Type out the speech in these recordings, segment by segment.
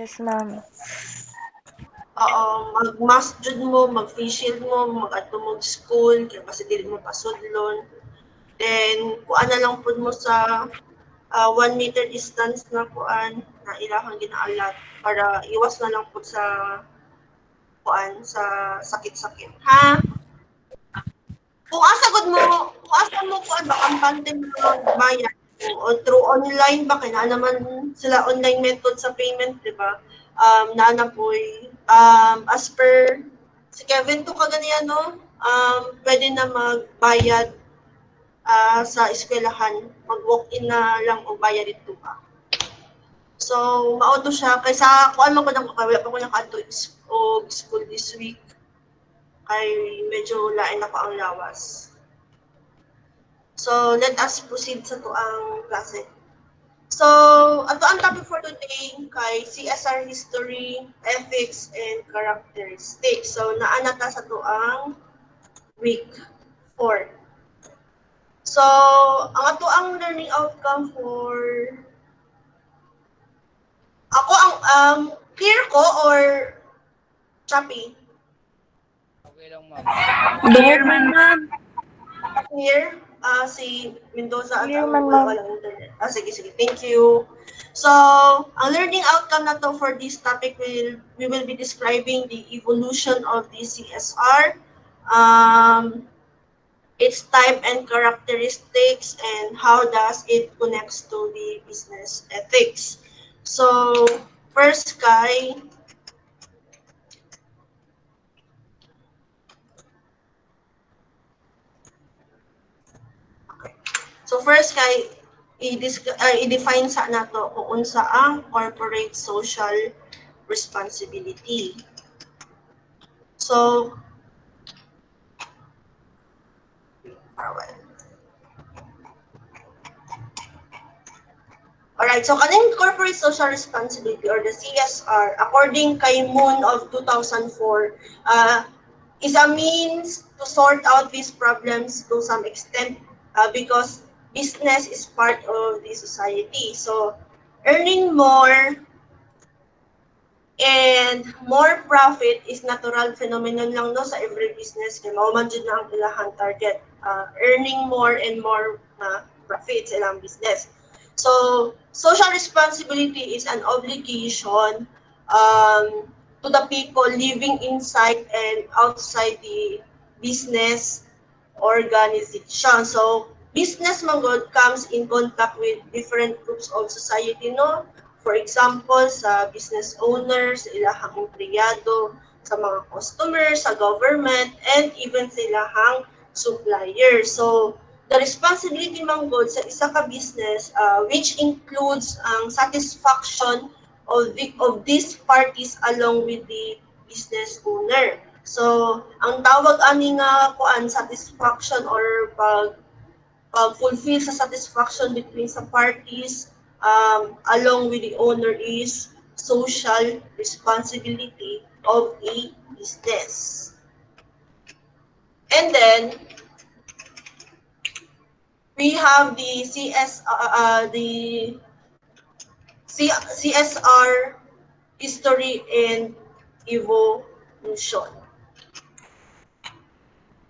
Yes, ma'am. Oo, mag-mask jud mo, mag-face shield mo, mag-adto mo school, kaya kasi dili mo pasudlon. Then, kuan na lang pud mo sa 1 meter distance na kuan na ilahang ginaalat para iwas na lang pud sa kuan sa sakit-sakit. Ha? Kung asa mo kuan ba kampante magbayad o through online ba kay naa naman sila online method sa payment, di ba? Naa na po'y as per si Kevin to kaganiya no, pwede na magbayad sa eskwelahan, mag-walk-in na lang o bayad dito ka. So, mao to siya kaysa kuan man ko nang wala pa ko nakaadto og school this week kay medyo lain ako ang lawas. So, let us proceed sa tuang klase. So, ato ang topic for today kay CSR history, ethics, and characteristics. So, naana ta sa tuang week 4. So, ang ato ang learning outcome for ako ang clear ko or choppy? Okay lang, ma'am. Clear man, ma'am. Clear? Si Mendoza at Clear ang man, ma'am. walang internet. Sige, sige. Thank you. So, ang learning outcome na to for this topic we will be describing the evolution of the CSR, its type and characteristics, and how does it connects to the business ethics. So, first, Kai, So first kay i-define sa nato kung unsa ang corporate social responsibility. So Alright, so kaning corporate social responsibility or the CSR according kay Moon of 2004 is a means to sort out these problems to some extent because business is part of the society. So earning more and more profit is natural phenomenon lang no sa every business kay mao man jud na ang ilahang target, earning more and more profit sa ilang business. So social responsibility is an obligation to the people living inside and outside the business organization. So business man god comes in contact with different groups of society no. For example, sa business owners, sa ilahang empleyado, sa mga customers, sa government, and even sa ilahang suppliers. So, the responsibility man god sa isa ka business, which includes ang satisfaction of these parties along with the business owner. So, ang tawag ani nga kuan satisfaction or fulfill sa satisfaction between sa parties along with the owner is social responsibility of a business. And then we have the CSR history and evolution.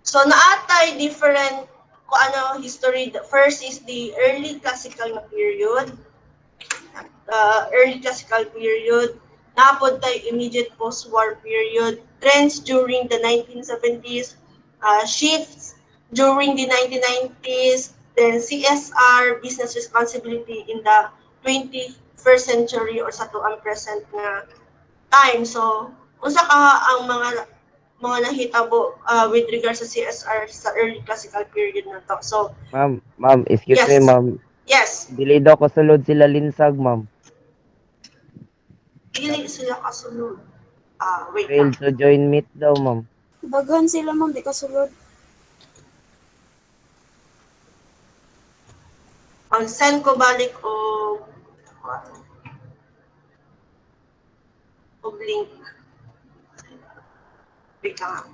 So naatay different kung ano history. The first is the early classical period. Napod tay immediate post-war period, trends during the 1970s, shifts during the 1990s, then CSR, business responsibility in the 21st century or sa tuang present nga time. So, unsa ka ang mga nahitabo with regards sa CSR sa early classical period na to. So, Ma'am, excuse me, yes. ma'am. Yes. Dili daw ko sulod sila linsag, ma'am. Dili sila kasunod. Wait Fail lang. to join meet daw, ma'am. Daghan sila ma'am, di kasulod. Send ko balik og link. Wait lang.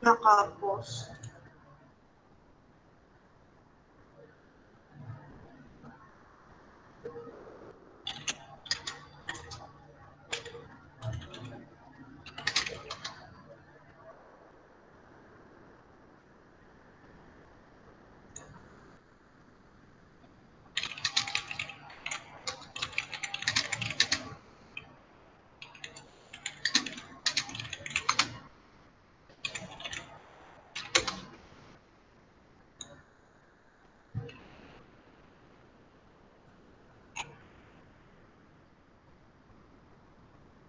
Nakapos.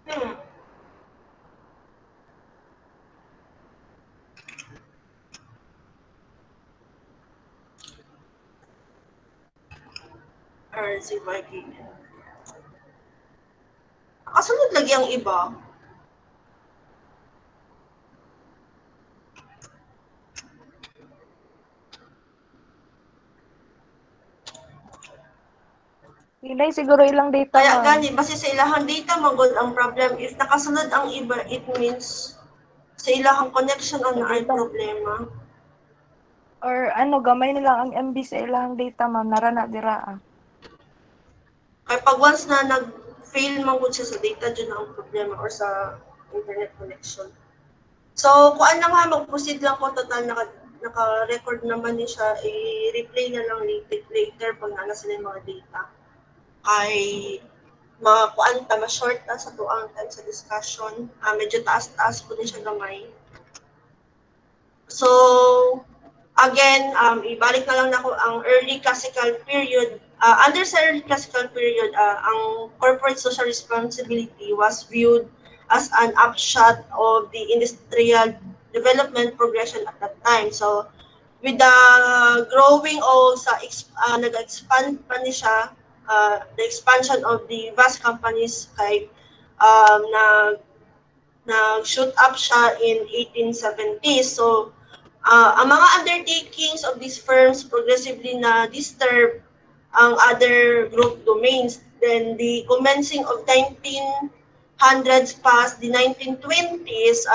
Hmm. RC Viking. Nakasunod lagi ang iba. Pilay siguro ilang data, Kaya ma'am. gani, base sa ilahang data, magod ang problem. If nakasunod ang iba, it means sa ilahang connection ang naay Data. problema. Or ano, gamay nila ang MB sa ilang data, ma'am. Narana dira. Kaya pag once na nag-fail man gud siya sa data, dyan ang problema or sa internet connection. So, kuan lang ha, mag-proceed lang ko total, naka-record naman ni siya, i-replay na lang later pag nana sila yung mga data. Ay, kuan ta, ma-short ta sa tuang time sa discussion. Medyo taas-taas po din siya gamay. So, again, ibalik na lang nako ang early classical period. Under sa early classical period, ang corporate social responsibility was viewed as an upshot of the industrial development progression at that time. So, with the growing o nag-expand pa ni siya, the expansion of the vast companies kay nag nag-shoot up siya in 1870s. So, ang mga undertakings of these firms progressively na disturb ang other group domains. Then, the commencing of 1900s past the 1920s,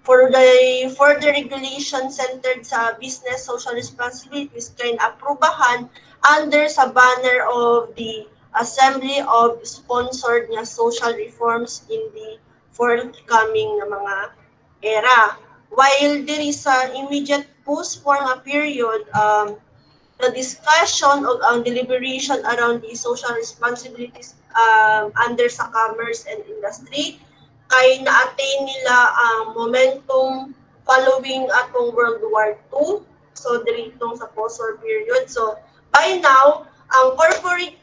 for the regulation centered sa business social responsibilities kay aprubahan under sa banner of the Assembly of Sponsored nga Social Reforms in the forthcoming na mga era. While there is sa immediate post-war nga period, the discussion o ang deliberation around the social responsibilities under sa commerce and industry kay na-attain nila ang momentum following atong World War II. So, diritong sa post-war period. So, by now, ang corporate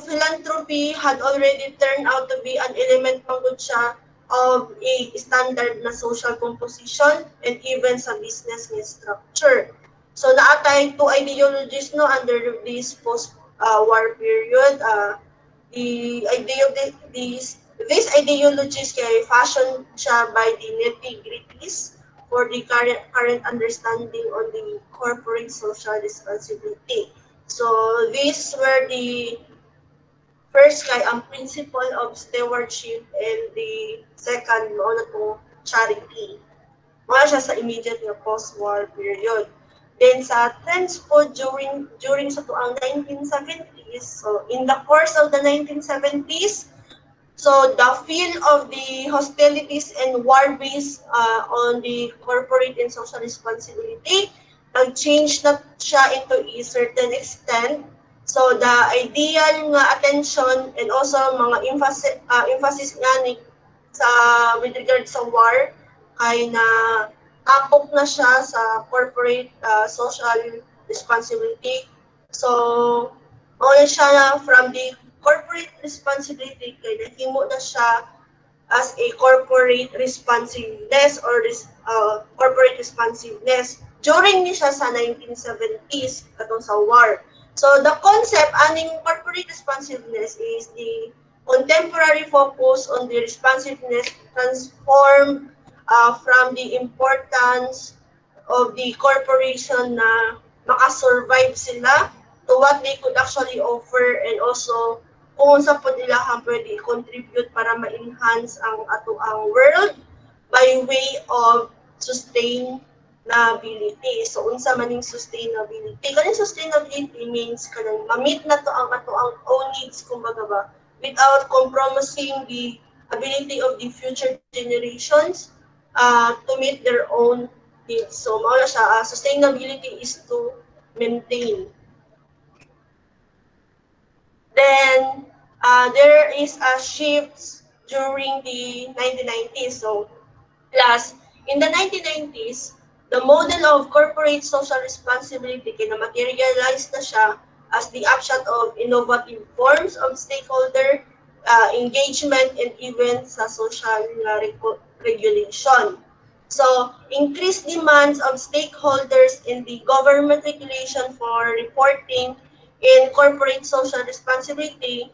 philanthropy had already turned out to be an element pangod siya of a standard na social composition and even sa business structure. So naatay two ideologies no under this post-war period. These ideologies kay fashion siya by the nitty-gritties for the current understanding on the corporate social responsibility. So these were the first kay ang principle of stewardship and the second mo na to charity. Mga siya sa immediate nga post-war period. Then sa trends po during sa tuang 1970s, so in the course of the 1970s, so the field of the hostilities and war-based on the corporate and social responsibility, nag-change na siya into a certain extent. So the ideal nga attention and also mga emphasis nga ni sa with regard sa war ay na tapok na siya sa corporate social responsibility. So, muna siya from the corporate responsibility kay nahimo na siya as a corporate responsiveness or corporate responsiveness during ni siya sa 1970s katong sa war. So the concept aning corporate responsiveness is the contemporary focus on the responsiveness transformed from the importance of the corporation na makasurvive sila to what they could actually offer, and also kung sa po nila pwede contribute para ma-enhance ang ato ang world by way of sustainability. So unsa maning sustainability? Kaning sustainability means kanang ma-meet na to ang ato ang own needs kumbaga ba, without compromising the ability of the future generations to meet their own needs. So mao na siya, sustainability is to maintain. Then there is a shift during the 1990s. So plus, in the 1990s, the model of corporate social responsibility kina-materialize na siya as the upshot of innovative forms of stakeholder engagement and even sa social regulation. So, increased demands of stakeholders in the government regulation for reporting in corporate social responsibility,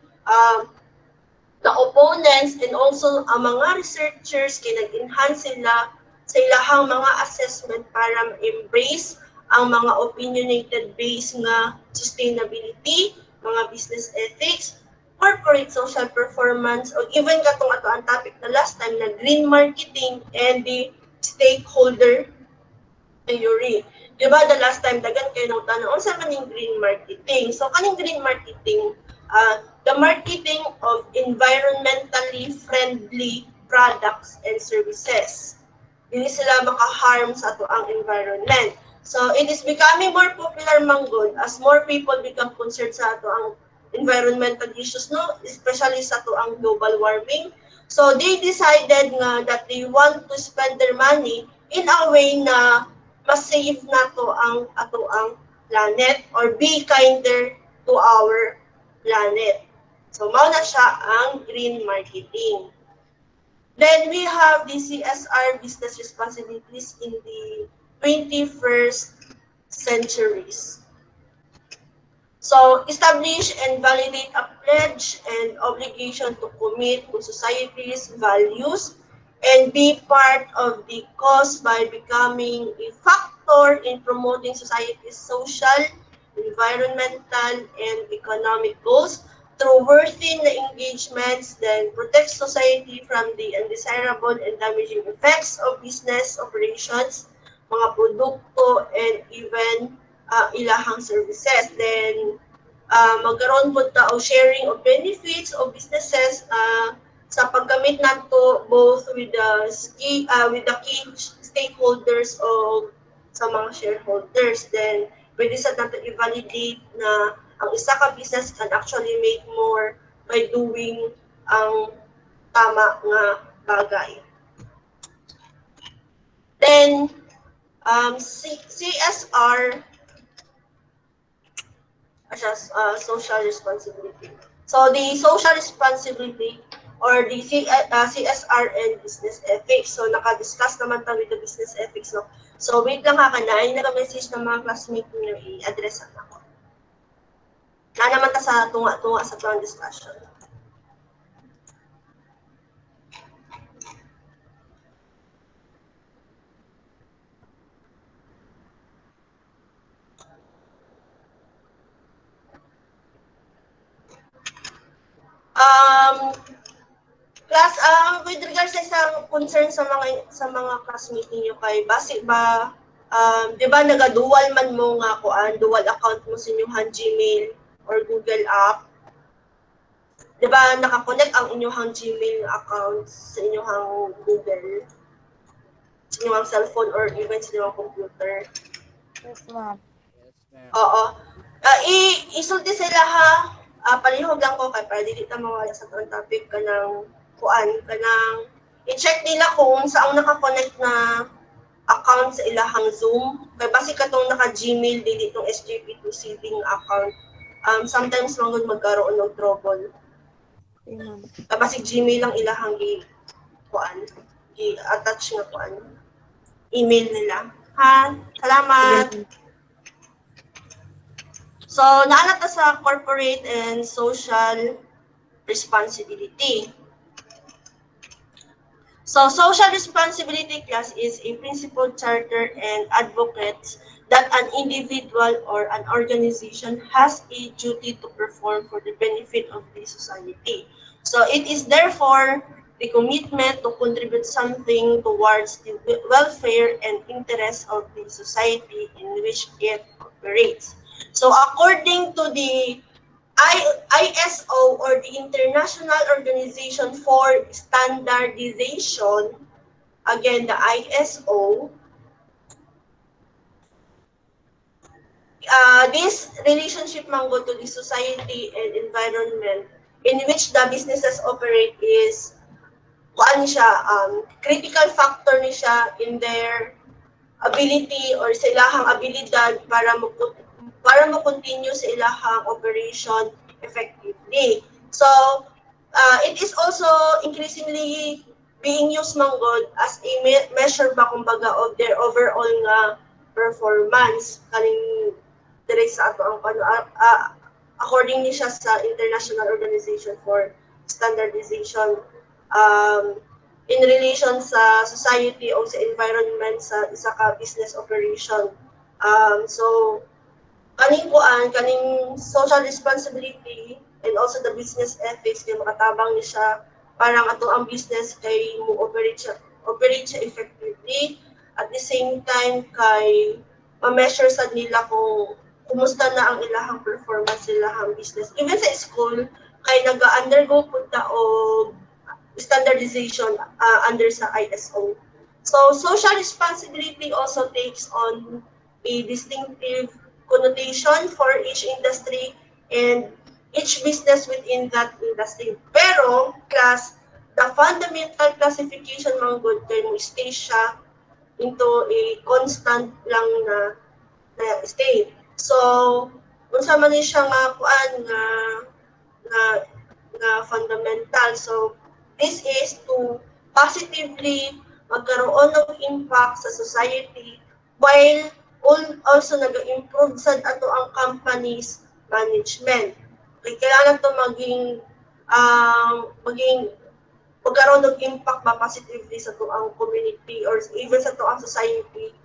the opponents and also ang mga researchers kay nag-enhance sila sa ilahang mga assessment para ma-embrace ang mga opinionated based nga sustainability, mga business ethics, corporate social performance, o even katong ato ang topic na last time na green marketing and the stakeholder theory. Di ba, the last time, dagan kayo nang tanong, unsa man yung green marketing? So, kaning green marketing, the marketing of environmentally friendly products and services. Hindi sila maka-harm sa ato ang environment. So, it is becoming more popular manggod as more people become concerned sa ato ang environmental issues, no? Especially sa ato ang global warming. So, they decided nga that they want to spend their money in a way na mas save na to ang ato ang planet or be kinder to our planet. So, mao na siya ang green marketing. Then we have the CSR business responsibilities in the 21st centuries. So, establish and validate a pledge and obligation to commit to society's values and be part of the cause by becoming a factor in promoting society's social, environmental, and economic goals through worthy engagements, then protect society from the undesirable and damaging effects of business operations, mga produkto, and even ilahang services. Then, magkaroon po ta o sharing of benefits of businesses sa paggamit nato both with the key stakeholders o sa mga shareholders. Then, pwede sa nato i-validate na ang isa ka business can actually make more by doing ang tama nga bagay. Then, CSR social responsibility. So the social responsibility or the CSR and business ethics. So naka-discuss naman tayo with the business ethics, no? So wait lang ha, kanay naka-message ng mga classmates niyo i-address ako. Na naman ta sa tunga-tunga sa itong discussion. Plus, with regards sa isang concern sa mga classmates niyo kay base ba, di ba naga-dual man mo nga dual account mo sa inyong Gmail or Google app? Di ba naka-connect ang inyong Gmail account sa inyong Google, sa inyong cellphone or even sa inyong computer? Yes, ma'am. Oo. Isulti sila ha. Palihog lang ko kay para dili ta mawala sa tong topic kanang kanang i-check nila kung saan naka-connect na account sa ilahang Zoom. Kay basi katong naka-Gmail dili tong SGP2C ding account. Sometimes mangod magkaroon ng trouble. Okay, ma'am. Basi Gmail lang ilahang i-attach nga email nila. Ha? Salamat. So, naalat na sa corporate and social responsibility. So, social responsibility class is a principal charter and advocates that an individual or an organization has a duty to perform for the benefit of the society. So, it is therefore the commitment to contribute something towards the welfare and interests of the society in which it operates. So, according to the ISO or the International Organization for Standardization, again the ISO, this relationship mango to the society and environment in which the businesses operate is kuan siya, critical factor ni siya in their ability or sa ilahang abilidad para mo-continue sa ilahang operation effectively. So, it is also increasingly being used manggod as a measure ba kumbaga of their overall nga performance kaning dire sa ato ang according ni siya sa International Organization for Standardization, in relation sa society o sa environment sa isa ka business operation. So, kaning social responsibility and also the business ethics kay makatabang ni siya parang ato ang business kay mo operate siya effectively, at the same time kay ma-measure sad nila kung kumusta na ang ilahang performance sa ilahang business. Even sa school kay naga-undergo pud ta og standardization under sa ISO. So, social responsibility also takes on a distinctive connotation for each industry and each business within that industry. Pero, the fundamental classification mga good kay mo stay siya into a constant lang na state. So, unsa man ni siya nga kuan nga fundamental. So, this is to positively magkaroon ng impact sa society while also nag-improve sa ato ang company's management. Kaya kailangan to maging magkaroon ng impact ba positively sa to ang community or even sa to ang society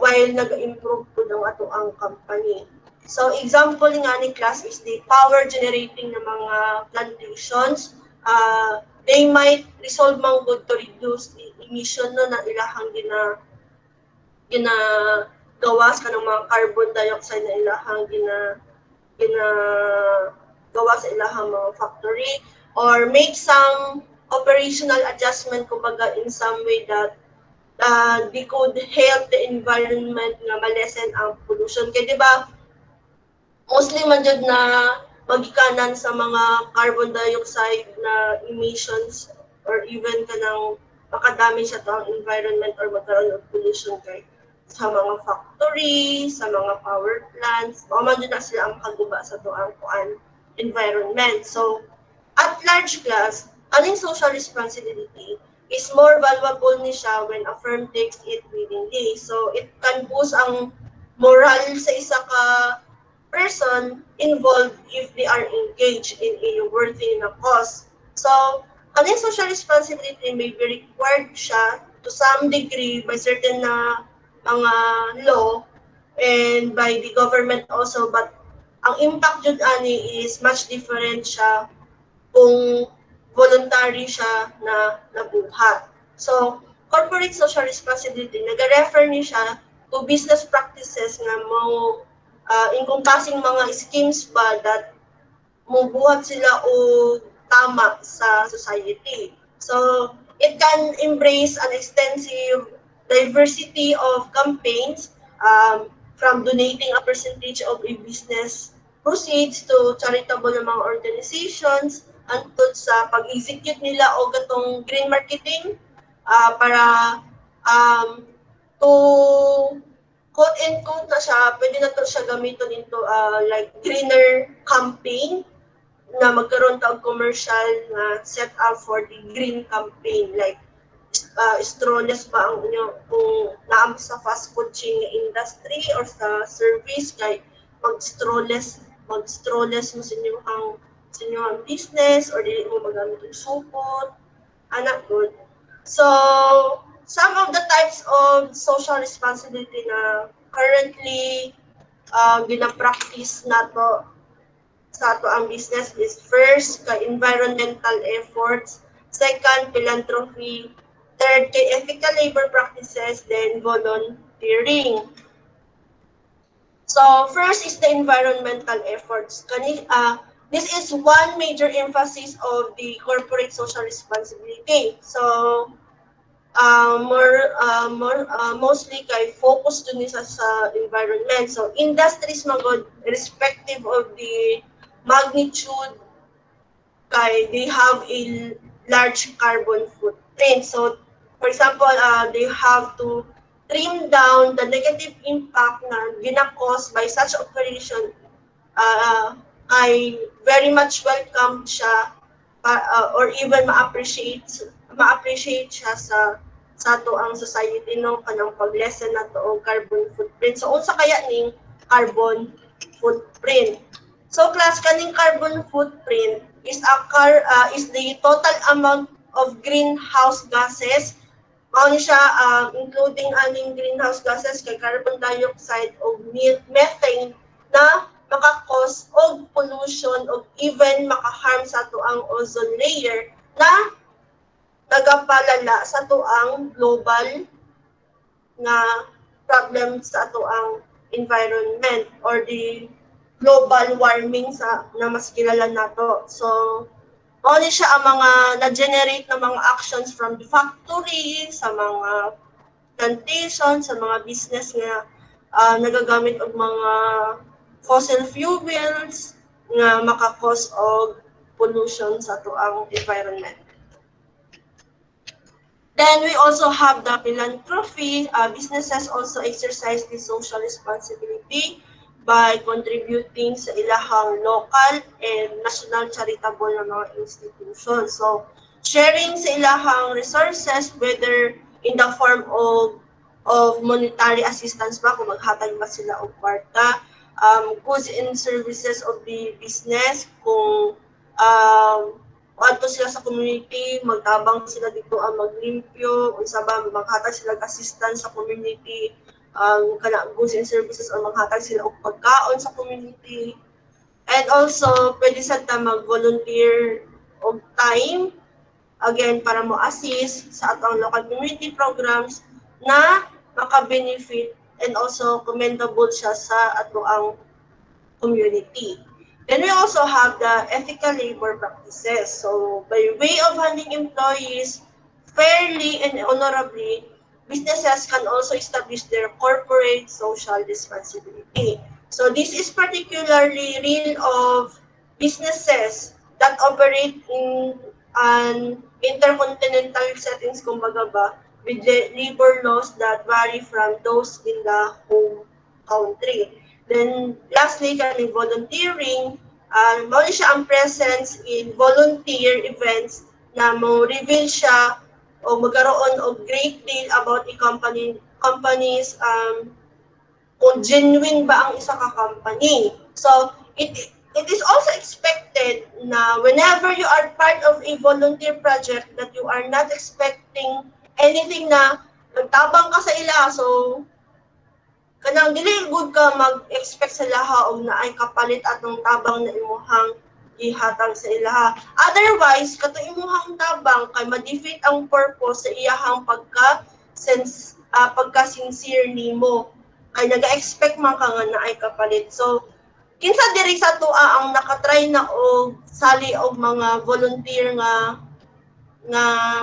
while nag-improve po ng ato ang company. So, example nga ni class is the power generating ng mga plantations. They might resolve man good to reduce the emission no na ilahang ginagawas kanang mga carbon dioxide na ilahang ginagawa sa ilahang mga factory, or make some operational adjustment kumbaga in some way that they could help the environment nga malesen ang pollution. Kaya di ba mostly man jud na magikanan sa mga carbon dioxide na emissions or even kanang makadami siya to ang environment or magkaroon ng pollution kay sa mga factory, sa mga power plants, man jud na sila ang kaguba sa to ang environment. So, at large class, aning social responsibility is more valuable ni siya when a firm takes it willingly. So, it can boost ang moral sa isa ka person involved if they are engaged in a worthy na cause. So, aning social responsibility may be required siya to some degree by certain na mga law and by the government also, but ang impact jud ani is much different siya kung voluntary siya na nabuhat. So, corporate social responsibility, nag-refer ni siya to business practices nga mo encompassing mga schemes ba that mubuhat sila o tama sa society. So, it can embrace an extensive diversity of campaigns, from donating a percentage of a business proceeds to charitable na mga organizations, antod sa pag-execute nila o gatong green marketing para to quote and quote na siya, pwede na to siya gamiton into like greener campaign na magkaroon ta og commercial na set up for the green campaign, like strolles ba ang inyo kung naam sa fast food chain nga industry or sa service kay mag-strolles mo sa inyong business or dili mo magamit og supot anak good. So some of the types of social responsibility na currently gina-practice nato sa ato ang business is first kay environmental efforts, second philanthropy, third kay ethical labor practices, then volunteering. So first is the environmental efforts. This is one major emphasis of the corporate social responsibility. So mostly kay focus dun sa environment. So industries magod respective of the magnitude kay they have a large carbon footprint. So for example, they have to trim down the negative impact na gina-cause by such operation. I very much welcome siya or even ma-appreciate siya sa ato ang society no kanang pag-lessen nato og carbon footprint. So unsa kaya ning carbon footprint? So class kaning carbon footprint is the total amount of greenhouse gases mao ni siya including aning greenhouse gases kay carbon dioxide o methane na maka-cause og pollution o even maka-harm sa ato ang ozone layer na nagapalala sa ato ang global nga problem sa ato ang environment or the global warming na mas kilala nato. So mao ni siya ang mga na-generate na mga actions from the factory, sa mga plantation, sa mga business nga nagagamit og mga fossil fuels nga maka-cause og pollution sa ato ang environment. Then we also have the philanthropy. Businesses also exercise this social responsibility by contributing sa ilahang local and national charitable na mga institutions. So, sharing sa ilahang resources, whether in the form of monetary assistance ba, kung maghatag ba sila og kwarta, goods and services of the business, kung adto sila sa community, magtabang sila dito ang maglimpyo, unsa ba maghatag sila assistance sa community, kana goods and services o maghatag sila og pagkaon sa community. And also pwede sa ta mag-volunteer og time again para mo assist sa atong local community programs na maka-benefit and also commendable siya sa ato ang community. Then we also have the ethical labor practices. So by way of handling employees fairly and honorably, businesses can also establish their corporate social responsibility. So this is particularly real of businesses that operate in an intercontinental settings, kumbaga ba, with the labor laws that vary from those in the home country. Then lastly, kami volunteering, mao siya ang presence in volunteer events na mo reveal siya o magkaroon og great deal about the companies kung genuine ba ang isa ka company. So it is also expected na whenever you are part of a volunteer project that you are not expecting anything na nagtabang ka sa ila. So kanang dili good ka mag-expect sa ilaha og naay kapalit atong tabang na imuhang ihatag sa ilaha. Otherwise, kato imuhang tabang kay ma-defeat ang purpose sa iyahang pagka-sincere nimo. Kay naga-expect man ka nga naay kapalit. So kinsa diri sa tuwa ang nakatry na og sali og mga volunteer nga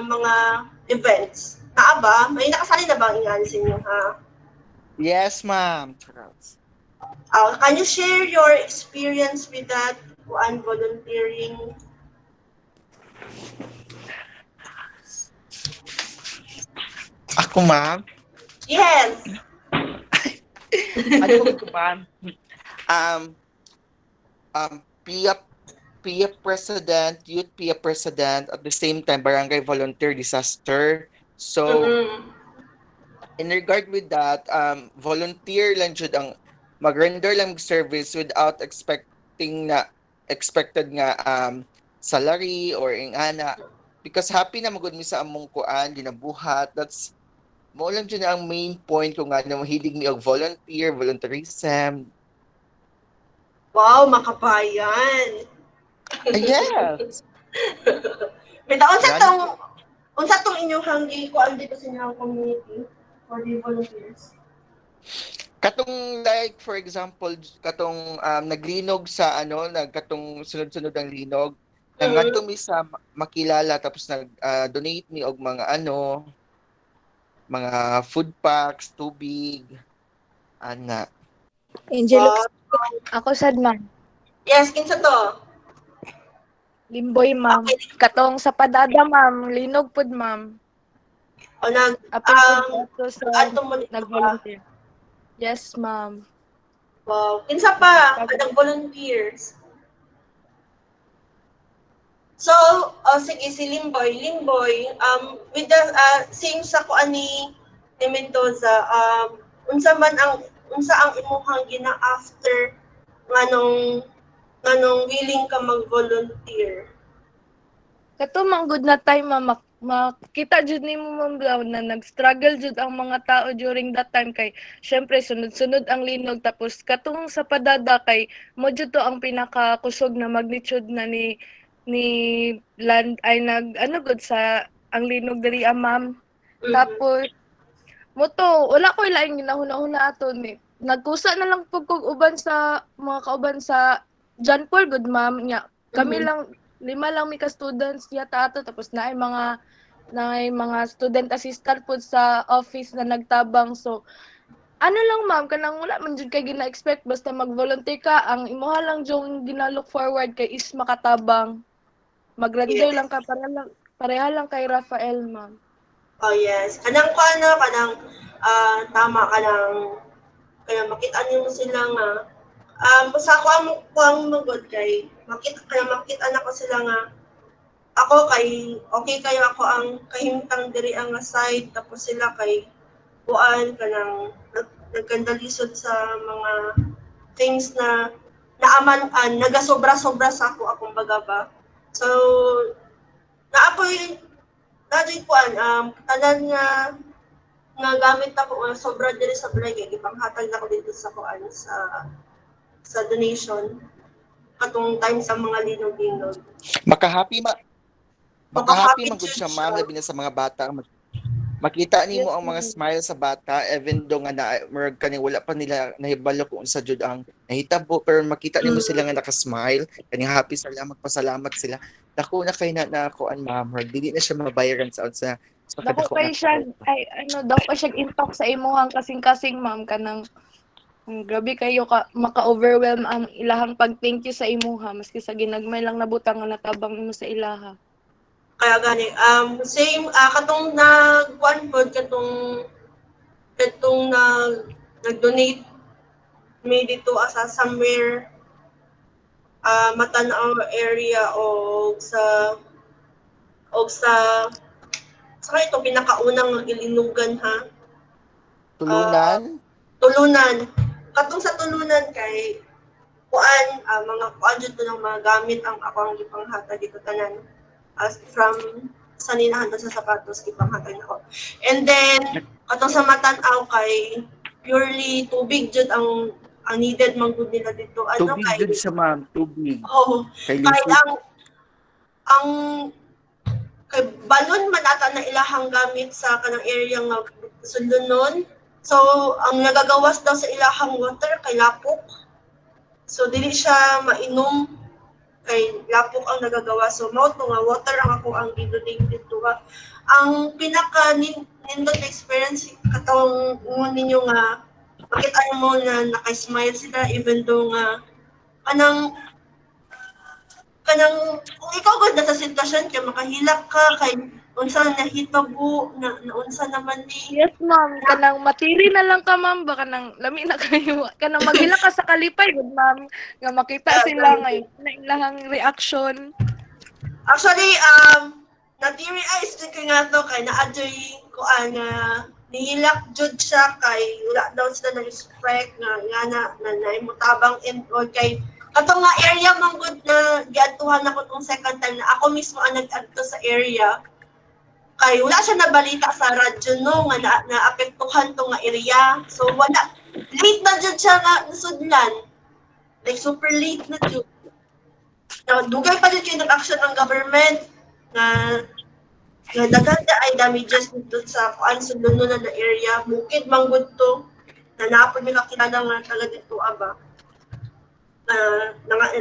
mga events? Naa ba? May nakasali na ba ang ingan sa inyo ha? Yes, ma'am. Can you share your experience with that one volunteering? Ako, ma'am? Yes. Ano ko, ma'am? PIA president, youth PIA president, at the same time, barangay volunteer disaster So, Mm-mm. in regard with that, volunteer lang jud ang mag-render lang og service without expected nga salary or ingana, because happy na magud mi sa among kuan ginabuhat. That's mo lang jud ang main point ko nga na mahilig mi og volunteerism. Wow, makabayan. Yes. Bitaw unsa Gani tong ko inyong hanggi kuan dito sa inyong community for the volunteers? katong like for example katong naglinog sa nagkatong sunod-sunod ang linog. Nangadto Mm. mi sa makilala tapos nag donate mi og mga food packs, tubig, ana. Angel Wow. looks Ako sad ma'am. Yes, kinsa to? Limboy ma'am. Okay. Katong sa padada ma'am, linog pud ma'am. O nag Apil pud ato sa adto mo dito ba? nag-volunteer. Yes ma'am. Wow. Kinsa pa ang volunteers? So, sige, si Limboy. Limboy, with the, same sa kuan ni Mendoza, unsa ang imuhang gina-after nganong willing ka mag-volunteer? Kato man good na time ma'am, makita jud nimo ma'am daw na nag-struggle jud ang mga tao during that time kay syempre sunod-sunod ang linog tapos katong sa padada kay mo jud to ang pinakakusog na magnitude na ni land ay gud sa ang linog diri ma'am. Mhm. Tapos mo to wala ko laing ginahuna-huna ato ni nagkusa na lang pug kog uban sa mga kauban sa John Paul good ma'am nya kami Mhm. lang 5 lang mi ka students yata ato tapos naay mga student assistant pud sa office na nagtabang so ano lang ma'am kanang wala man jud kay gina-expect basta mag-volunteer ka ang imuha lang jung gina-look forward kay is makatabang mag-render lang Yes. ka pareha lang kay Rafael ma'am. Oh, yes. Kanang tama kanang makita niyo sila nga sa ako ang magod kay makita na ko sila nga ako kay okay kayo ako ang kahimtang diri ang side tapos sila kay kuan kanang nagkandalisod sa mga things na naaman nagasobra-sobra sa akong baga ba. So naapoy Daddy kuan tanan nga gamit ako sobra diri sa balay gipanghatag na ko dito sa kuan sa donation katong time sa mga linog-linog. Makahappy ma Makahappy Maka-happy man gud jud siya siya. ma'am labi na sa mga bata. Makita nimo Yes ang mga ma'am. smile sa bata even though nga na murag kani wala pa nila nahibalo kung unsa jud ang nahitabo pero makita nimo sila nga naka-smile kani happy sila magpasalamat sila. Dako na kay na kuan ma'am murag dili na siya mabayaran sa unsa sa Dako kadako nga kay siya tao. ay dako siya intok sa imuhang kasing-kasing ma'am kanang grabe kayo maka-overwhelm ang ilahang pag-thank you sa imuha maski sa ginagmay lang nabutang nga natabang imo sa ilaha. Kaya gani same katong nagkuan pod katong nag-donate may dito asa somewhere Matanaw area o sa ito pinakaunang magilinugan ha. Ah, Tulunan. Tulunan. Katong sa tulunan kay kuan mga kuan jud to ng mga gamit ang ako ang gipanghatag dito tanan as from saninahan sa sapatos gipanghatag nako. And then katong sa Matanaw kay purely tubig jud ang needed man gud nila dito Tubig kay jud sa ma'am, tubig. oh Kay kay lisod. ang kay balon man ata na ilahang gamit sa kanang area nga sulunon. So ang nagagawas daw sa ilahang water kay lapok. So dili siya mainom kay lapok ang nagagawas. So mao to nga water ang ako ang giduding dito ha. Ang pinaka nindot experience katong ingon ninyo nga makita mo na naka-smile sila even though nga kanang kung ikaw gud na sa sitwasyon kay makahilak ka kay unsa nahitabo na unsa naman ni Yes ma'am kanang matiri na lang ka ma'am baka nang lami na kayo kanang maghila ka sa kalipay good ma'am nga makita sila ngayon na ilahang reaction. actually na-teary-eyes din ko nga to kay na-adjoy ko nga nihilak jud siya kay wala daw sila na-respect na naimutabang and all kay katong nga area man good na giadtuhan ako tong second time na ako mismo ang nag-adto sa area kay wala siya nabalita sa radyo no nga naapektuhan tong nga area so wala late na jud siya nga nasudlan like super late na jud dugay pa jud kay nag-action ng government na daghan ay damages dito sa kuan sulod na area bukid manggod to na napod mi kakilala nga taga dito aba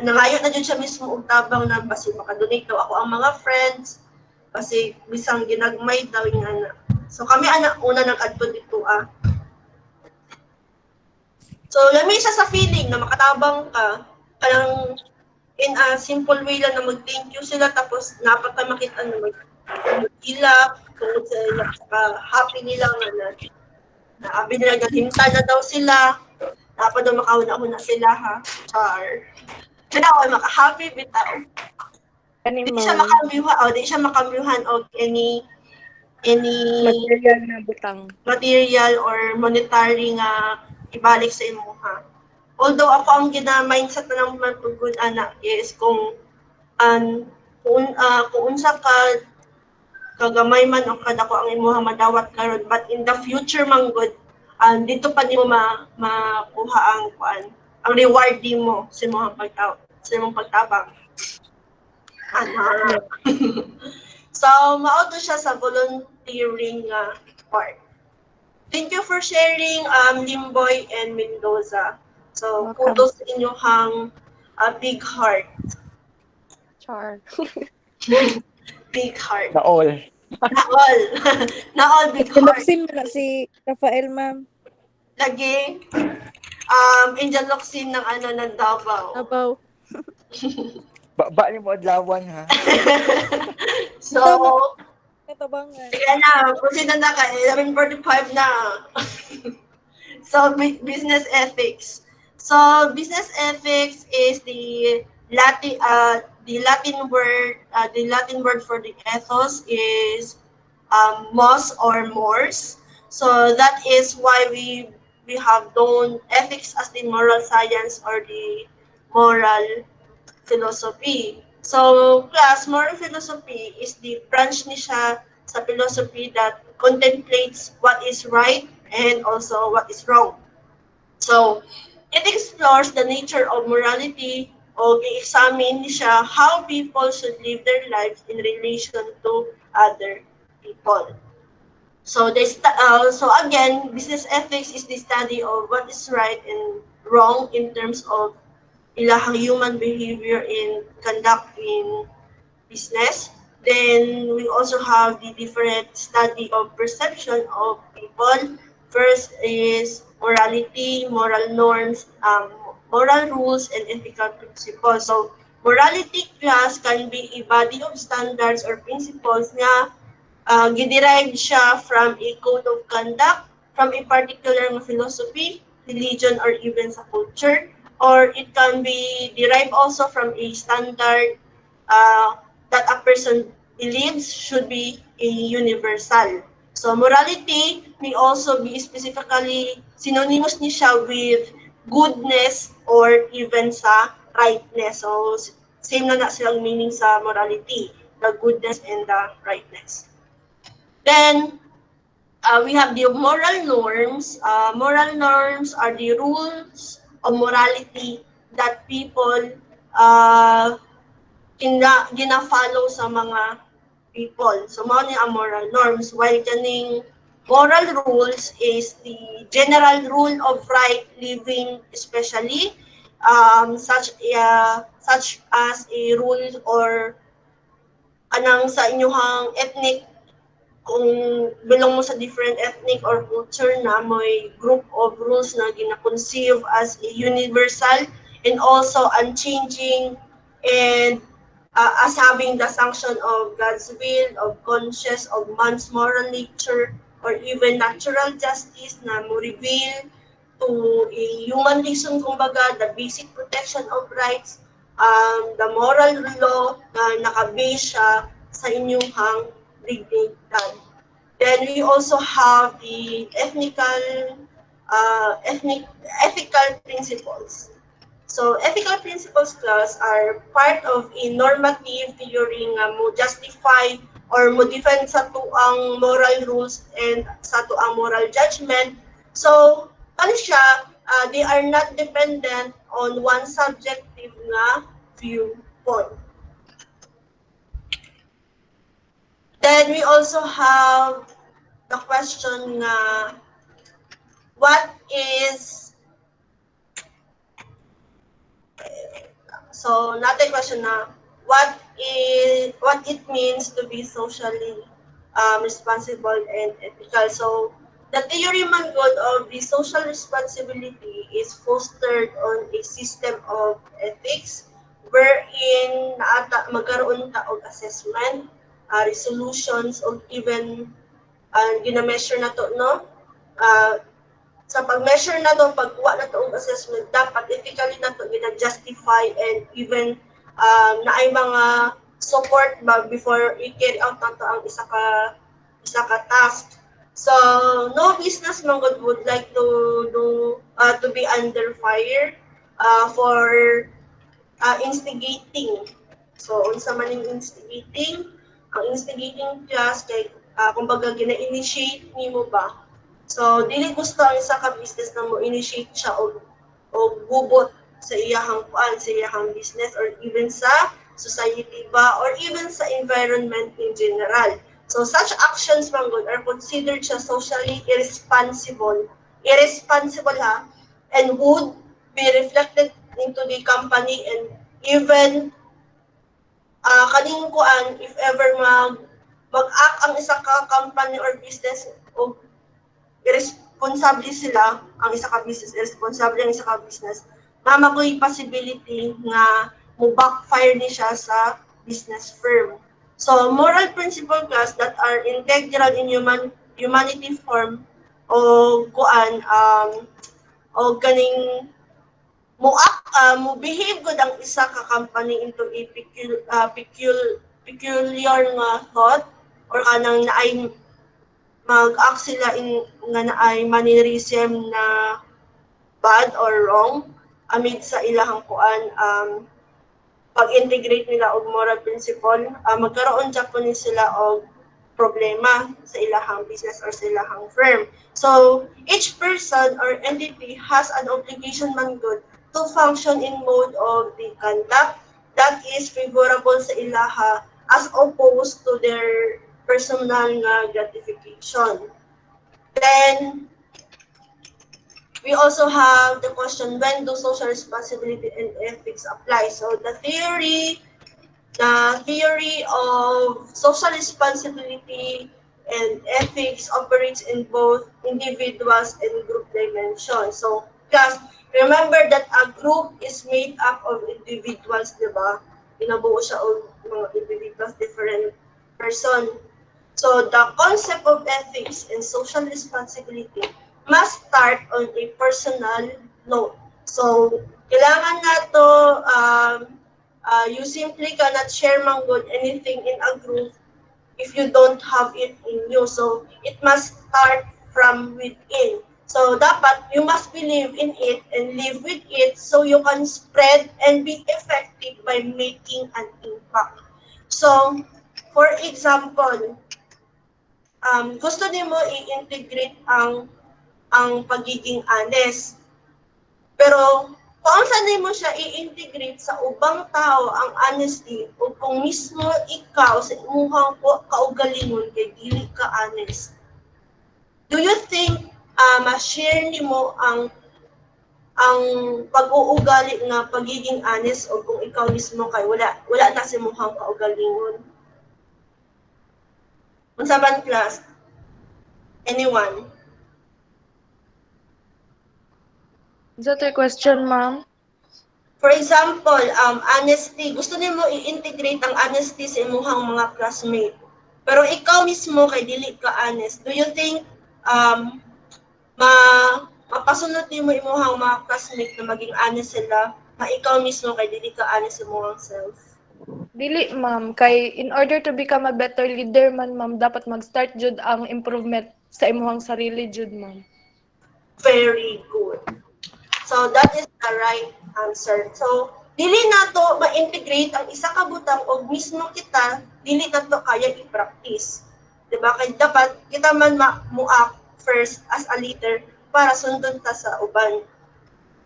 nangayo na jud siya mismo og tabang na basi makadonate daw ako ang mga friends kasi bisang ginagmay daw yung ana. So kami una nag-adto dito So lami siya sa feeling na makatabang ka kanang in a simple way lang na mag-thank you sila tapos dapat na makita na mag-ilap tungkol sa ilap saka happy nila nga na abi nila naghinta na daw sila dapat daw makauna-una sila ha char kaya ako maka-happy bitaw di siya makambyuhan og any material na butang. Material or monetary nga ibalik sa imuha. Although ako ang gina-mindset na lang matugod anak is kung unsa ka kagamay man o kadako ang imuha madawat karon but in the future man good dito pa nimo makuha ang ang reward mo sa imong pagtabang. So, mao to siya sa volunteering part. Thank you for sharing, Limboy and Mendoza. So, kudos sa inyong big heart. Char. Big heart. Na all. Na all big heart. Loxin mo na si Rafael, ma'am. Lagi, Angel Loxin ng ng Davao. Abaw. Ba ni mo adlawan ha. So, Katabangan. yan na, proceed na ka, 11:45 na. So, business ethics. So, business ethics is the Latin word for the ethos is mos or mores. So, that is why we have known ethics as the moral science or the moral philosophy. So, class, moral philosophy is the branch ni siya sa philosophy that contemplates what is right and also what is wrong. So, it explores the nature of morality o i-examine ni siya how people should live their lives in relation to other people. So, again, business ethics is the study of what is right and wrong in terms of ilahang human behavior in conducting business. Then we also have the different study of perception of people. First is morality, moral norms, moral rules, and ethical principles. So morality class can be a body of standards or principles nga giderive siya from a code of conduct, from a particular philosophy, religion, or even sa culture. Or it can be derived also from a standard that a person believes should be a universal. So morality may also be specifically synonymous ni siya with goodness or even sa rightness. So same na silang meaning sa morality, the goodness and the rightness. Then we have the moral norms. Moral norms are the rules of morality that people gina-follow sa mga people. So, mao ni ang moral norms. While kaning moral rules is the general rule of right living, especially such as a rule or anang sa inyong ethnic kung belong mo sa different ethnic or culture na may group of rules na gina-conceive as a universal and also unchanging and as having the sanction of God's will, of conscience, of man's moral nature, or even natural justice na mo reveal to a human reason, kumbaga, the basic protection of rights, the moral law na nakabase siya sa inyong dignidad. Then we also have the ethical principles. So ethical principles class are part of a normative theory nga mo justify or mo defend sa tuang moral rules and sa tuang moral judgment. So ano siya, they are not dependent on one subjective nga viewpoint. Then we also have the question nga, what is, so natin question na, what it means to be socially responsible and ethical. So the theory man good of the social responsibility is fostered on a system of ethics wherein magkaroon ta og assessment, resolutions, o even gina-measure na to, no? Sa pag-measure na to, pagkuha na to og assessment, dapat ethically na to gina-justify and even na ay mga support ba before i-carry out na to ang isa ka task. So no business man would like to be under fire for instigating. So unsa man yung instigating? Ang instigating class kay kumbaga gina-initiate nimo ba? So dili gusto ang isa ka business na mo initiate siya og gubot sa iyahang business or even sa society ba or even sa environment in general. So such actions man good are considered siya socially irresponsible ha, and would be reflected into the company and even kaning kuan if ever mag-act ang isa ka company or business o irresponsible sila, ang isa ka business, irresponsible ang isa ka business, magoy possibility nga mo backfire ni siya sa business firm. So moral principle class that are integral in humanity form o kuan o ganing mo behave gud ang isa ka company into a peculiar nga thought or kanang naay mag-act sila nga naay mannerism na bad or wrong amid sa ilahang kuan pag-integrate nila og moral principle, magkaroon Japanese sila og problema sa ilahang business or sa ilahang firm. So each person or entity has an obligation man good to function in mode of the conduct that is favorable sa ilaha as opposed to their personal nga gratification. Then we also have the question, when do social responsibility and ethics apply? So the theory of social responsibility and ethics operates in both individuals and group dimensions. So class, remember that a group is made up of individuals, di ba? Inabuo siya og mga individuals, different person. So the concept of ethics and social responsibility must start on a personal note. So kailangan na to you simply cannot share manggod anything in a group if you don't have it in you. So it must start from within. So dapat you must believe in it and live with it so you can spread and be effective by making an impact. So for example, gusto nimo i-integrate ang pagiging honest. Pero kung saan mo siya i-integrate sa ubang tao ang honesty o kung mismo ikaw sa imuhang kaugalingon kay dili ka honest. Do you think ma-share nimo ang pag-uugali nga pagiging honest o kung ikaw mismo kay wala na sa imuhang kaugalingon? Unsa man class? Anyone? Is that a question, ma'am? For example, honesty. Gusto nimo i-integrate ang honesty sa imuhang mga classmate. Pero ikaw mismo kay dili ka honest. Do you think mapasunod nimo imuhang mga classmate na maging honest sila, ikaw mismo kay dili ka honest sa imuhang self? Dili ma'am, kay in order to become a better leader man ma'am, dapat mag-start jud ang improvement sa imong sarili jud ma'am. Very good. So that is the right answer. So dili nato ma-integrate ang isa ka butang og mismo kita, dili nato kaya i-practice. Diba? Kaya dapat kita man mo-act first as a leader para sundon ta sa uban.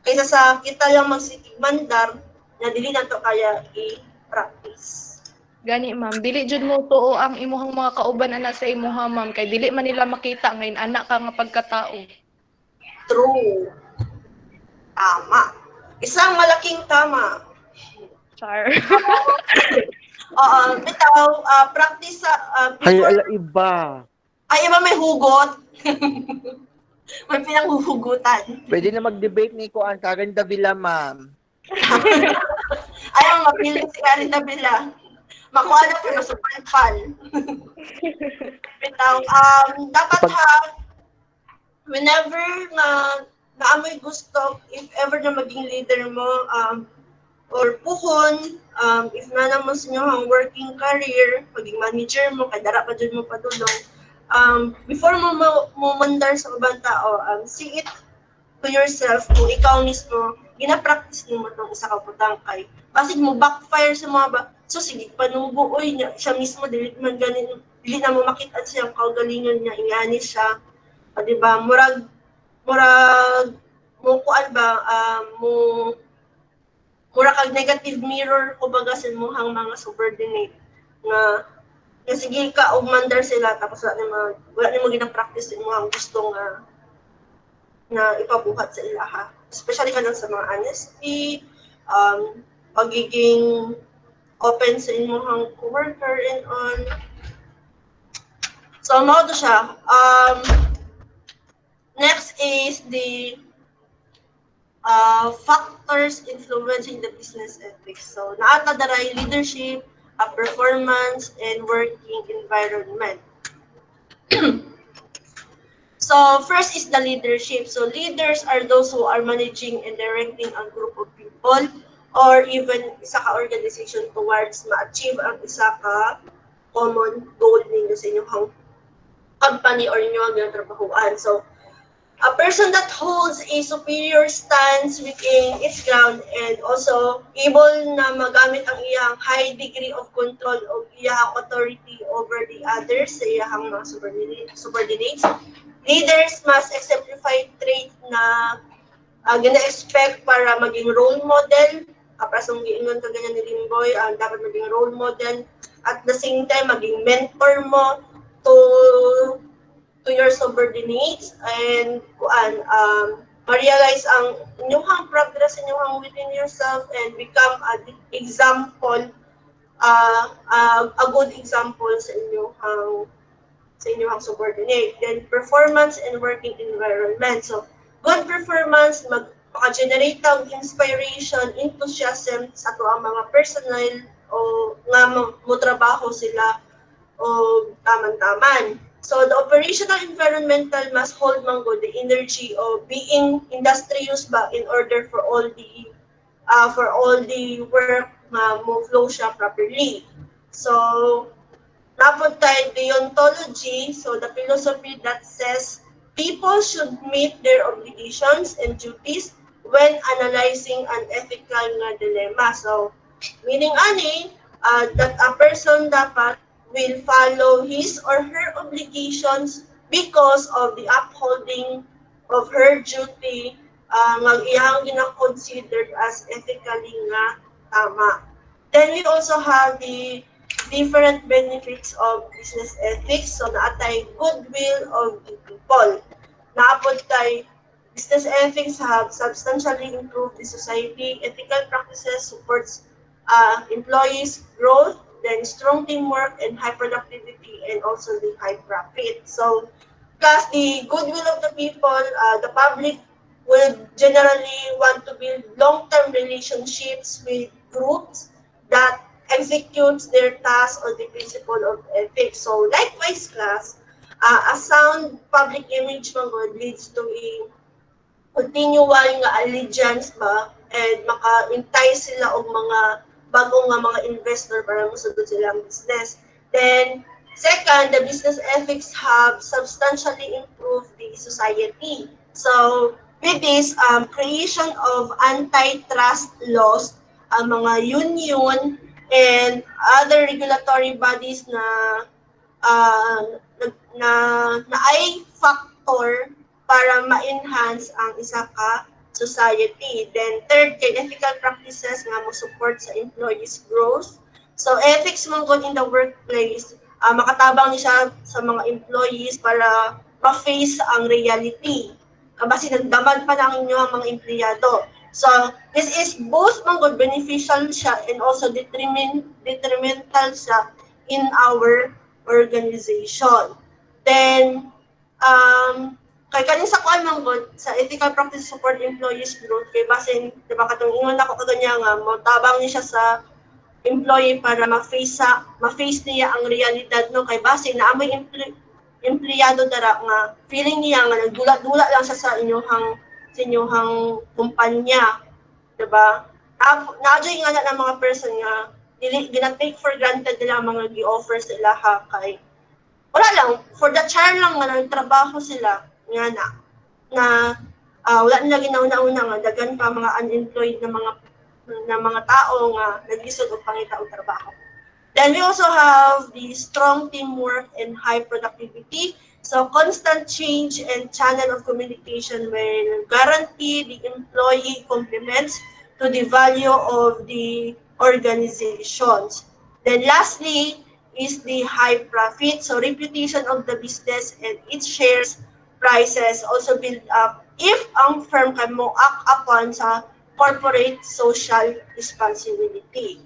Kaysa sa kita lang magsitigmandar na dili nato kaya i-practice. Gani ma'am, dili jud mo tuo ang imong mga kauban ana sa imuha ma'am, kay dili man nila makita ngayon anak ka nga pagkatao. True. Tama. Isang malaking tama. Char. Bitaw, practice sa Hay, before, ala iba. ay iba may hugot. May pinanghuhugutan. Pwede na mag-debate ni Kuan Karen Davila, ma'am. Ay, ang mapili si Karen Davila. Makuha na pero sa palpal. Bitaw, dapat ha, whenever na naamoy gusto, if ever na maging leader mo, or puhon, if na naman sa inyo ang working career, maging manager mo, kadara pa dyan mo padulong, before mo mandar sa ibang tao, see it to yourself kung ikaw mismo, gina-practice mo itong isa ka butang kay. Basig mo backfire sa mga so sige, panubuoy niya, siya mismo, dili na mo makita siyang kaugalingan niya, ingani siya, diba, murag, mo kuan ba, mura kag negative mirror kumbaga sa imuhang mga subordinate nga sige ka og mandar sila tapos wala nimo gina-practice sa imuhang gusto nga na ipabuhat sa ilaha, especially kanang sa mga honesty, pagiging open sa imuhang coworker and on. So mao to siya. Next is the factors influencing the business ethics. So, naata daray leadership, performance, and working environment. So, first is the leadership. So, leaders are those who are managing and directing a group of people or even isa ka organization towards ma-achieve ang isa ka common goal ninyo sa inyong company or inyong trabahuan. So, a person that holds a superior stance within its ground and also able na magamit ang iyang high degree of control o iyang authority over the others sa iyang mga subordinates. Leaders must exemplify trait na gina-expect para maging role model. Kapag sa giingon ka ganyan ni Limboy, dapat maging role model. At the same time, maging mentor mo to your subordinates and ma-realize ang inyong progress inyong within yourself and become an example, a good example sa inyong subordinate. Then performance and working environment. So good performance maka-generate ang inspiration, enthusiasm sa ato ang mga personnel o nga mo trabaho sila o taman-taman. So the operational environmental must hold mango the energy of being industrious ba in order for all the work mo flow siya properly. So napod tayo deontology, so the philosophy that says people should meet their obligations and duties when analyzing an ethical nga dilemma. So meaning that a person dapat will follow his or her obligations because of the upholding of her duty nga iyang gina-considered as ethically nga tama. Then we also have the different benefits of business ethics. So naatay goodwill of the people. Naapod tay business ethics have substantially improved the society. Ethical practices supports employees' growth, then strong teamwork and high productivity and also the high profit. So plus the goodwill of the people, the public will generally want to build long-term relationships with groups that executes their tasks on the principle of ethics. So likewise class, a sound public image mangod leads to a continual nga allegiance ba and maka-entice sila og mga bagong nga mga investor para musudod sila ang business. Then, second, the business ethics have substantially improved the society. So, with this, creation of antitrust laws, ang mga union and other regulatory bodies na uh, na, na ay factor para ma-enhance ang isa ka society. Then third, kay ethical practices nga mo support sa employees growth. So ethics mo good in the workplace, makatabang ni siya sa mga employees para ma-face ang reality. Kasi nagdamag pa ng inyo ang mga empleyado. So this is both mga good beneficial siya and also detrimental siya in our organization. Then, kay kanin sa kuan man gud sa ethical practice support employees growth kay basin di ba katong ingon ako kaganya nga mo tabang ni siya sa employee para ma-face niya ang realidad no kay basin na amoy empleyado dara nga feeling niya nga nagdula-dula lang siya sa inyong kumpanya, di ba? Na-enjoy nga na ng mga person nga gina-take for granted nila ang mga gi-offer sa ilaha kay wala lang, for the charm lang nga nagtrabaho sila nga wala nila ginauna-una nga daghan pa mga unemployed na mga tao nga naglisod og pangita og trabaho. Then we also have the strong teamwork and high productivity. So constant change and channel of communication will guarantee the employee complements to the value of the organizations. Then lastly is the high profit. So reputation of the business and its shares prices also build up if ang firm can mo act upon sa corporate social responsibility.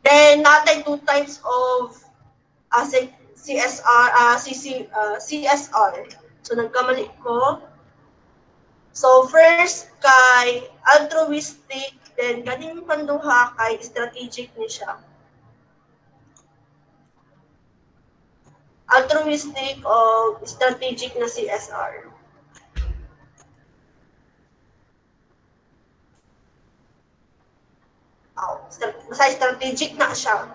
Then natin two types of CSR. So nagkamali ko. So first kay altruistic, then ganing panduha kay strategic ni siya. Altruistic o strategic na CSR. Basta strategic na siya.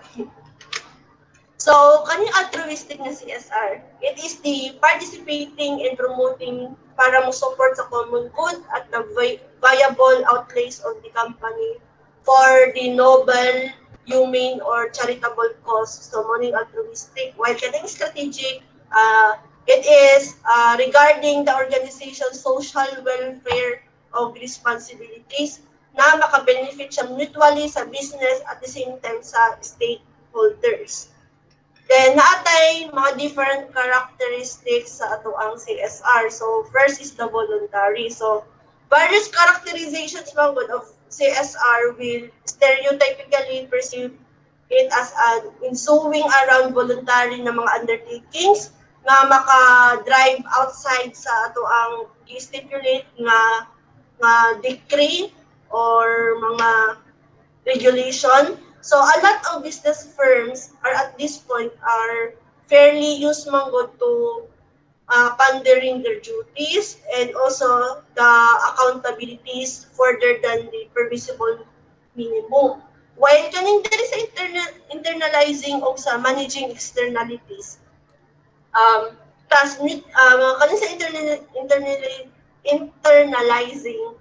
So, kaning altruistic na CSR, it is the participating and promoting para mo support sa common good at the viable outlays of the company for the noble, humane, or charitable cause. So, morning altruistic. While kaning strategic, it is regarding the organization's social welfare of responsibilities na makabenefit siya mutually sa business at the same time sa stakeholders. Then, naatay mga different characteristics sa ato ang CSR. So, first is the voluntary. So, various characterizations of CSR will stereotypically perceive it as an ensuing around voluntary na mga undertakings na maka-drive outside sa ato ang i-stipulate nga decree or mga regulation. So a lot of business firms are at this point are fairly used mango to pandering their duties and also the accountabilities further than the permissible minimum. While kaning diri sa internalizing o sa managing externalities, kaning sa internalizing,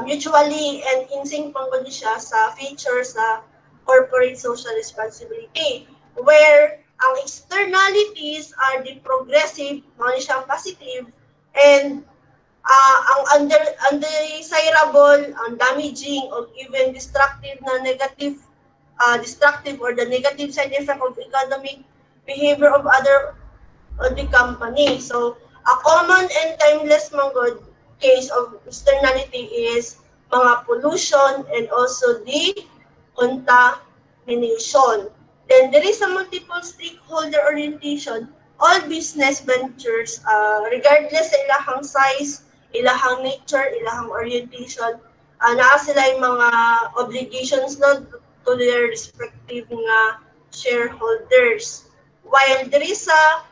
mutually and in sync pang siya sa features sa corporate social responsibility, where ang externalities are the progressive, mga siyang positive, and ang undesirable, ang damaging, or even destructive na destructive or the negative side effect of economic behavior of other of the company. So, a common and timeless mga case of externality is mga pollution and also the contamination. Then there is a multiple stakeholder orientation. All business ventures, regardless sa ilahang size, ilahang nature, ilahang orientation, naa sila yung mga obligations no, to their respective nga shareholders. While there is a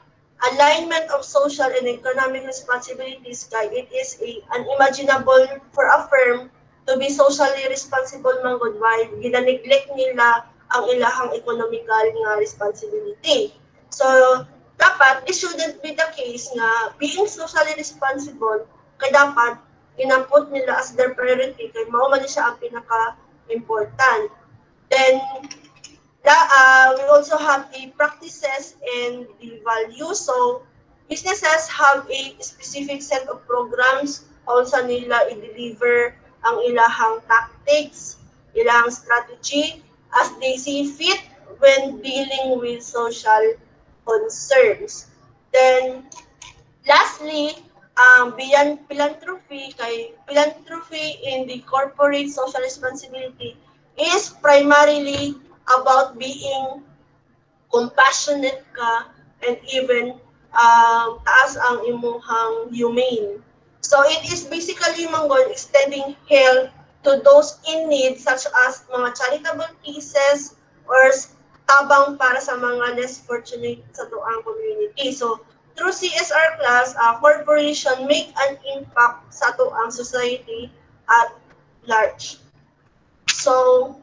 alignment of social and economic responsibilities, it is unimaginable for a firm to be socially responsible man gud while gina-neglect nila ang ilahang economical nga responsibility. So, dapat it shouldn't be the case nga being socially responsible kay dapat inampot nila as their priority kay mao man siya ang pinaka-important. Then, we also have the practices and the values. So, businesses have a specific set of programs kung saan nila i-deliver ang ilahang tactics, ilahang strategy as they see fit when dealing with social concerns. Then, lastly, beyond philanthropy in the corporate social responsibility is primarily about being compassionate ka and even taas ang imuhang humane. So it is basically manggol extending help to those in need such as mga charitable pieces or tabang para sa mga less fortunate sa tuang community. So through CSR class, corporation make an impact sa tuang society at large. So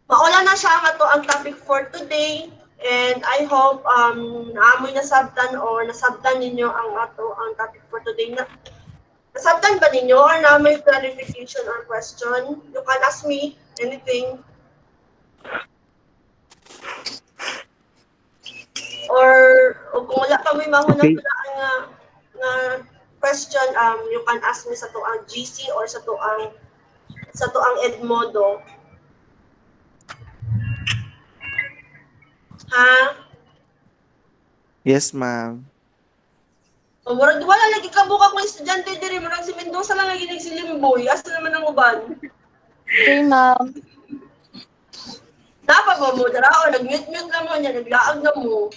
maula na siya nga to ang topic for today and I hope naamoy nasabtan or nasabtan ninyo ang topic for today. Nasabtan ba ninyo or naamoy clarification or question? You can ask me anything. Or kung wala pa may mahunang nga question, you can ask me sa tuang GC or sa tuang Edmodo. Ha? Yes, ma'am. O, murag wala lagi ka buka kung estudyante diri, murag si Mendoza lang lagi nagsilimboy. Asa naman ang uban? Okay, ma'am. Napa ba mo dara o nag-mute lang mo niya, naglaag na mo.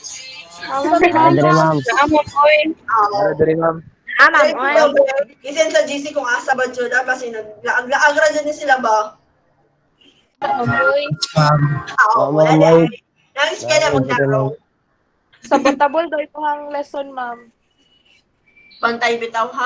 Para diri, ma'am. Para diri, ma'am. Isin sa GC kung asa ba jud kasi naglaag-laag ra jud ni sila ba? Amoy. Wala Ma'am, na. ma'am. Nangis ka na mo na. Sabotable daw ito ang lesson, ma'am. Pantay bitaw ha.